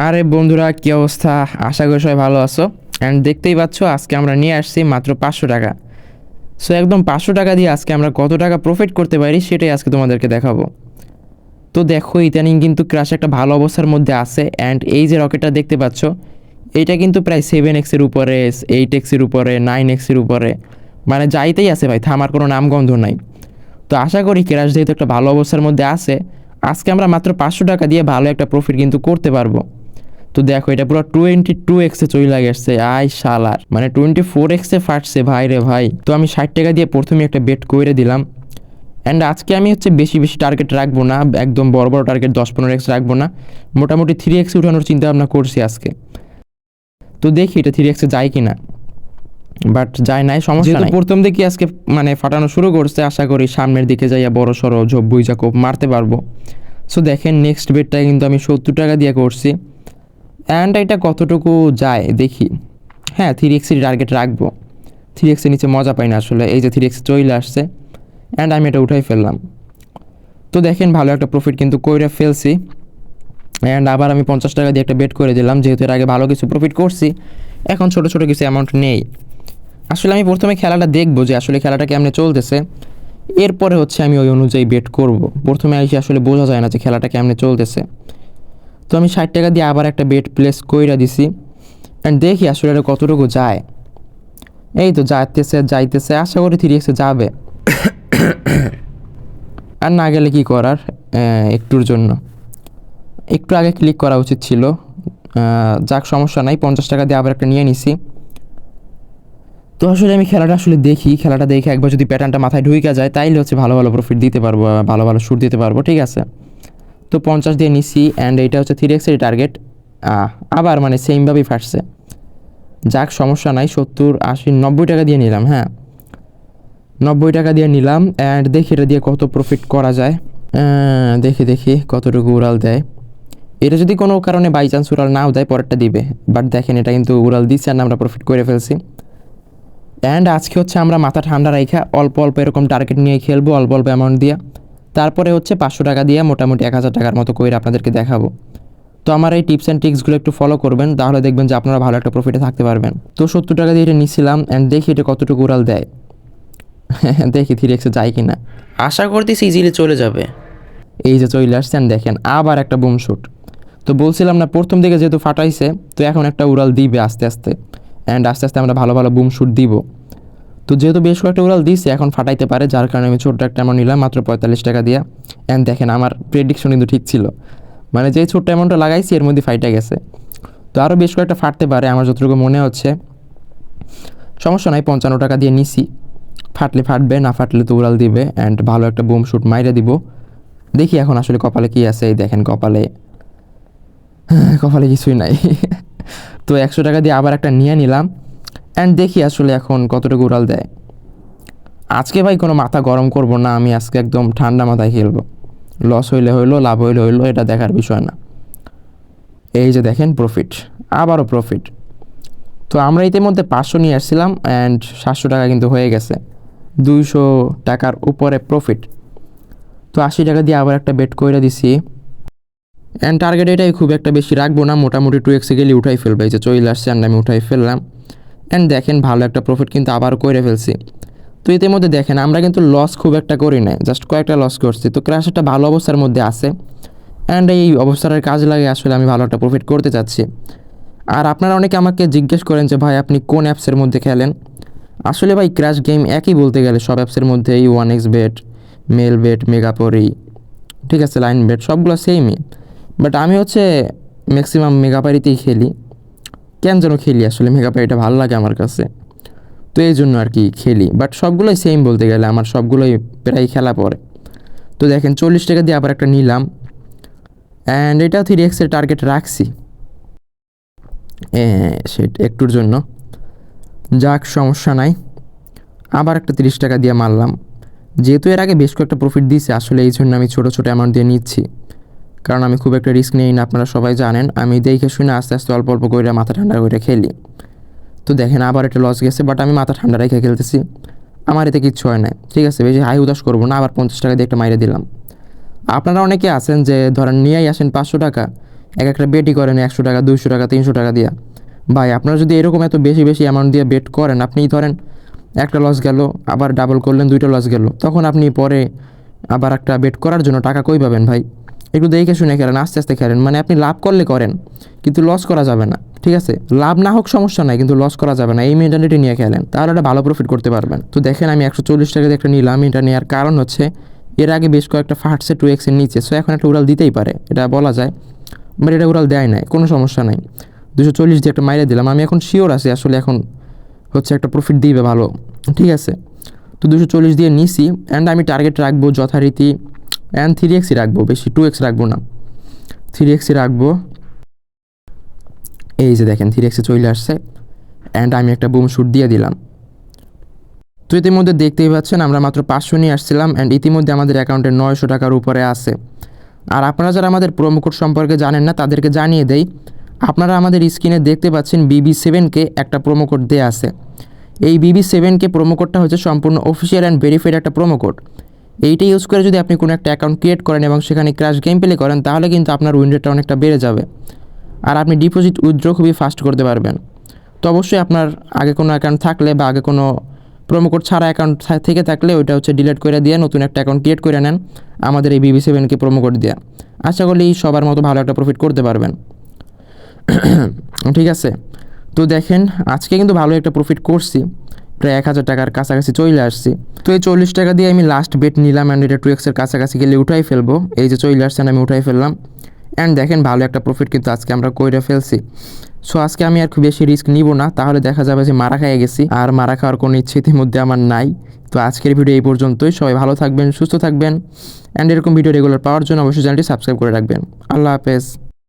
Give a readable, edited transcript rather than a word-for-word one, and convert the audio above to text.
আরে বন্ধুরা, কি অবস্থা? আশা করি সবাই ভালো আছো। অ্যান্ড দেখতেই পাচ্ছ আজকে আমরা নিয়ে আসছি মাত্র 500 টাকা। সো একদম 500 টাকা দিয়ে আজকে আমরা কত টাকা প্রফিট করতে পারি সেটাই আজকে তোমাদেরকে দেখাবো। তো দেখো, ইদানিং কিন্তু ক্রাশ একটা ভালো অবস্থার মধ্যে আছে। অ্যান্ড এই যে রকেটটা দেখতে পাচ্ছ, এইটা কিন্তু প্রায় 7x-এর উপরে, 8x-এর উপরে, 9x-এর উপরে, মানে যাইতেই আছে ভাই, থামার কোনো নামগন্ধ নাই। তো আশা করি ক্রাশ যেহেতু একটা ভালো অবস্থার মধ্যে আছে, আজকে আমরা মাত্র 500 টাকা দিয়ে ভালো একটা প্রফিট কিন্তু করতে পারবো। তো দেখো, এটা পুরো 22x-এ চলে গেছে। আই শালার, মানে 24x-এ ফাটছে ভাই রে ভাই। তো আমি 60 টাকা দিয়ে প্রথমে একটা বেট করে দিলাম। অ্যান্ড আজকে আমি বেশি বেশি টার্গেট রাখবো না, একদম বড় বড় টার্গেট 10-15x রাখবো না, মোটামুটি 3x উঠানোর চিন্তা ভাবনা করছি আজকে। তো দেখি এটা 3x-এ যায় কিনা, বাট যায় নাই, সমস্যা নাই। প্রথম দিকে আজকে মানে ফাটানো শুরু করছে, আশা করি সামনের দিকে যাইয়া বড় সড়ো ঝোপ বুইজা কোপ মারতে পারবো। সো দেখেন, নেক্সট বেটটা কিন্তু আমি 70 টাকা দিয়ে করছি। অ্যান্ড এটা কতটুকু যায় দেখি। হ্যাঁ, 3x-এর টার্গেট রাখবো। 3x-এর নিচে মজা পাই না আসলে। এই যে 3x চলে আসছে, অ্যান্ড আমি এটা উঠাই ফেললাম। তো দেখেন, ভালো একটা প্রফিট কিন্তু কইরা ফেলছি। অ্যান্ড আবার আমি 50 টাকা দিয়ে একটা বেট করে দিলাম, যেহেতু এর আগে ভালো কিছু প্রফিট করছি। এখন ছোটো ছোটো কিছু অ্যামাউন্ট নেই। আসলে আমি প্রথমে খেলাটা দেখবো যে আসলে খেলাটা কেমনে চলতেছে, এরপরে আমি ওই অনুযায়ী বেট করব। প্রথমে এসে আসলে বোঝা যায় না যে খেলাটা কেমনে চলতেছে। তো আমি 60 টাকা দিয়ে আবার একটা বেট প্লেস কইরা দিছি। অ্যান্ড দেখি আসলে এটা কতটুকু যায়। এই তো যাইতেছে, আশা করি 3x-এ যাবে। আর না গেলে কি করার, একটুর জন্য একটু আগে ক্লিক করা উচিত ছিল। যাক, সমস্যা নাই, 50 টাকা দিয়ে আবার একটা নিয়ে নিছি। তো আসলে আমি খেলাটা দেখি, খেলাটা দেখে একবার যদি প্যাটার্নটা মাথায় ঢুকে যায় তাইলে ভালো ভালো প্রফিট দিতে পারবো, ভালো ভালো শুট দিতে পারবো। ঠিক আছে, তো 50 দিয়ে নিছি। অ্যান্ড এইটা 3x-এর টার্গেট। আবার মানে সেমভাবেই ফাটছে। যাক, সমস্যা নাই, 70, 80, 90 টাকা দিয়ে নিলাম। হ্যাঁ, 90 টাকা দিয়ে নিলাম। অ্যান্ড দেখি এটা দিয়ে কত প্রফিট করা যায়। দেখি কতটুকু উড়াল দেয়। এটা যদি কোনো কারণে বাই চান্স উড়াল নাও দেয়, পরেরটা দিবে। বাট দেখেন, এটা কিন্তু উড়াল দিচ্ছে আর আমরা প্রফিট করে ফেলছি। অ্যান্ড আজকে আমরা মাথা ঠান্ডা রাখা অল্প অল্প এরকম টার্গেট নিয়ে খেলবো, অল্প অল্প অ্যামাউন্ট দিয়ে। তারপরে 500 টাকা দিয়ে মোটামুটি 1000 টাকার মতো করে আপনাদেরকে দেখাবো। তো আমার এই টিপস অ্যান্ড ট্রিক্সগুলো একটু ফলো করবেন, তাহলে দেখবেন যে আপনারা ভালো একটা প্রফিটে থাকতে পারবেন। তো 70 টাকা দিয়ে এটা নিছিলাম। অ্যান্ড দেখি এটা কতটুকু উড়াল দেয়। দেখি 3x-এ যায় কিনা। আশা করতেছি ইজিলি চলে যাবে। এই যে চলে আসছেন, দেখেন আবার একটা বুম শুট। তো বলছিলাম না, প্রথম দিকে যেহেতু ফাটাইছে, তো এখন একটা উড়াল দিবে আস্তে আস্তে। অ্যান্ড আস্তে আস্তে আমরা ভালো ভালো বুম শুট দিব। তো যেহেতু বেশ কয়েকটা উড়াল দিয়েছে, এখন ফাটাইতে পারে, যার কারণে আমি ছোট্ট একটা অ্যামাউন্ট নিলাম মাত্র 45 টাকা দিয়ে। অ্যান্ড দেখেন, আমার প্রেডিকশন কিন্তু ঠিক ছিল, মানে যেই ছোট্ট অ্যামাউন্টটা লাগাইছি এর মধ্যে ফাইটে গেছে। তো আরও বেশ কয়েকটা ফাটতে পারে আমার যতটুকু মনে হচ্ছে। সমস্যা নাই, 55 টাকা দিয়ে নিছি। ফাটলে ফাটবে, না ফাটলে তো উড়াল দিবে। অ্যান্ড ভালো একটা বুম শুট মাইরে দিব। দেখি এখন আসলে কপালে কী আছে। এই দেখেন, কপালে কিছুই নাই। তো 100 টাকা দিয়ে আবার একটা নিয়ে নিলাম। অ্যান্ড দেখি আসলে এখন কতটুকু উড়াল দেয়। আজকে ভাই কোনো মাথা গরম করব না, আমি আজকে একদম ঠান্ডা মাথায় খেলবো। লস হইলে হইলো, লাভ হইলে হইলো, এটা দেখার বিষয় না। এই যে দেখেন, প্রফিট, আবারও প্রফিট। তো আমরা ইতিমধ্যে 500 নিয়ে আসছিলাম। অ্যান্ড 700 টাকা কিন্তু হয়ে গেছে, 200 টাকার উপরে প্রফিট। তো 80 টাকা দিয়ে আবার একটা বেট করে দিছি। অ্যান্ড টার্গেট এটাই, খুব একটা বেশি রাখবো না, মোটামুটি 2x-এ গেলে উঠাই ফেলবে। এই যে চলে আসছে, অ্যান্ড আমি উঠাই ফেললাম। অ্যান্ড দেখেন, ভালো একটা প্রফিট কিন্তু আবার করে ফেলছি। তো ইতিমধ্যে দেখেন, আমরা কিন্তু লস খুব একটা করি নাই, জাস্ট কয়েকটা লস করছি। তো ক্র্যাশ একটা ভালো অবস্থার মধ্যে আছে। অ্যান্ড এই অবস্থার কাজ লাগে আসলে আমি ভালো একটা প্রফিট করতে চাচ্ছি। আর আপনারা অনেকে আমাকে জিজ্ঞেস করেন যে ভাই আপনি কোন অ্যাপসের মধ্যে খেলেন। আসলে ভাই, ক্র্যাশ গেম একই বলতে গেলে সব অ্যাপসের মধ্যেই, 1xBet, মেলবেট, মেগাপরি, ঠিক আছে, লাইন বেট, সবগুলো সেমই। বাট আমি ম্যাক্সিমাম মেগাপারিতেই খেলি। কেন যেন খেলি, আসলে মেগাপারিটা ভালো লাগে আমার কাছে, তো এই জন্য আর কি খেলি। বাট সবগুলোই সেম বলতে গেলে, আমার সবগুলোই প্রায় খেলা পড়ে। তো দেখেন, 40 টাকা দিয়ে আবার একটা নিলাম। অ্যান্ড এটা 3x-এর টার্গেট রাখছি সেটা একটুর জন্য। যাক, সমস্যা নাই, আবার একটা 30 টাকা দিয়ে মারলাম। যেহেতু এর আগে বেশ কয়েকটা প্রফিট দিয়েছে, আসলে এই জন্য আমি ছোটো ছোটো অ্যামাউন্ট দিয়ে নিচ্ছি, কারণ আমি খুব একটা রিস্ক নিই না, আপনারা সবাই জানেন। আমি দেখে শুনে আস্তে আস্তে অল্প অল্প করে মাথা ঠান্ডা করে খেলি। তো দেখেন, আবার একটা লস গেছে, বাট আমি মাথা ঠান্ডা রেখে খেলতেছি, আমার এতে কিচ্ছু হয় না। ঠিক আছে, বেশি হাই উদাস করবো না। আবার 50 টাকা দিয়ে একটা মাইরে দিলাম। আপনারা অনেকে আছেন যে ধরেন নিয়েই আসেন 500 টাকা, এক একটা বেটই করেন 100 টাকা 200 টাকা 300 টাকা দিয়া। ভাই আপনারা যদি এরকম এত বেশি বেশি অ্যামাউন্ট দিয়ে বেট করেন, আপনি ধরেন একটা লস গেল, আবার ডাবল করলেন, 2টা লস গেল, তখন আপনি পরে আবার একটা বেট করার জন্য টাকা কই পাবেন ভাই? একটু দেখে শুনে খেলেন, আস্তে আস্তে খেলেন। মানে আপনি লাভ করলে করেন, কিন্তু লস করা যাবে না, ঠিক আছে? লাভ না হোক সমস্যা নাই, কিন্তু লস করা যাবে না, এই মেন্টালিটি নিয়ে খেলেন, তাহলে একটা ভালো প্রফিট করতে পারবেন। তো দেখেন আমি 140 টাকা দিয়ে একটা নিলাম। এটা নেওয়ার কারণ হচ্ছে এর আগে বেশ কয়েকটা ফাটছে 2x এর নিচে, সো এখন একটা উড়াল দিতেই পারে, এটা বলা যায়। বাট এটা উড়াল দেয় নাই, কোনো সমস্যা নাই। 240 দিয়ে একটা মাইরে দিলাম। আমি এখন শিওর আছি আসলে এখন হচ্ছে একটা প্রফিট দিবে ভালো, ঠিক আছে? তো 240 দিয়ে নিছি, অ্যান্ড আমি টার্গেট রাখবো যথারীতি, অ্যান্ড 3xই রাখবো, বেশি 2x রাখবো না, 3xই রাখবো। এই যে দেখেন 3xে চলে আসছে, অ্যান্ড আমি একটা বুম শুট দিয়ে দিলাম। তো ইতিমধ্যে দেখতেই পাচ্ছেন আমরা মাত্র 500 নিয়ে আসছিলাম, অ্যান্ড ইতিমধ্যে আমাদের অ্যাকাউন্টে 900 টাকার উপরে আছে। আর আপনারা যারা আমাদের প্রোমো কোড সম্পর্কে জানেন না, তাদেরকে জানিয়ে দেই, আপনারা আমাদের স্ক্রিনে দেখতে পাচ্ছেন BB7কে একটা প্রোমো কোড দেওয়া আছে। এই BB7কে প্রোমো কোডটা হচ্ছে সম্পূর্ণ অফিসিয়াল অ্যান্ড ভেরিফাইড একটা প্রোমো কোড। এইটা ইউজ করে যদি আপনি কোনো একটা অ্যাকাউন্ট ক্রিয়েট করেন এবং সেখানে ক্র্যাশ গেম প্লে করেন, তাহলে কিন্তু আপনার উইন রেটটা অনেকটা বেড়ে যাবে, আর আপনি ডিপোজিট উইথড্র খুবই ফাস্ট করতে পারবেন। তো অবশ্যই আপনার আগে কোনো অ্যাকাউন্ট থাকলে বা আগে কোনো প্রোমো কোড ছাড়া অ্যাকাউন্ট থেকে থাকলে ওইটা হচ্ছে ডিলিট করে দিয়ে নতুন একটা অ্যাকাউন্ট ক্রিয়েট করে নেন আমাদের এই BB7কে প্রোমো কোড দিয়ে। আশা করি সবার মতো ভালো একটা প্রফিট করতে পারবেন। ঠিক আছে, তো দেখেন আজকে কিন্তু ভালো একটা প্রফিট করছি, প্রায় 1000 টাকার কাছাকাছি চলে আসছি। তো এই 40 টাকা দিয়ে আমি লাস্ট বেট নিলাম, অ্যান্ড এটা 2x এর কাছাকাছি গেলে উঠাই ফেলবো। এই যে চলে আসছেন, আমি উঠাই ফেললাম, অ্যান্ড দেখেন ভালো একটা প্রফিট কিন্তু আজকে আমরা কইরা ফেলছি। সো আজকে আমি আর খুব বেশি রিস্ক নিব না, তাহলে দেখা যাবে যে মারা খাইয়ে গেছি, আর মারা খাওয়ার কোনো ইচ্ছে ইতিমধ্যে আমার নাই। তো আজকের ভিডিও এই পর্যন্তই। সবাই ভালো থাকবেন, সুস্থ থাকবেন, অ্যান্ড এরকম ভিডিও রেগুলার পাওয়ার জন্য অবশ্যই চ্যানেলটি সাবস্ক্রাইব করে রাখবেন। আল্লাহ হাফেজ।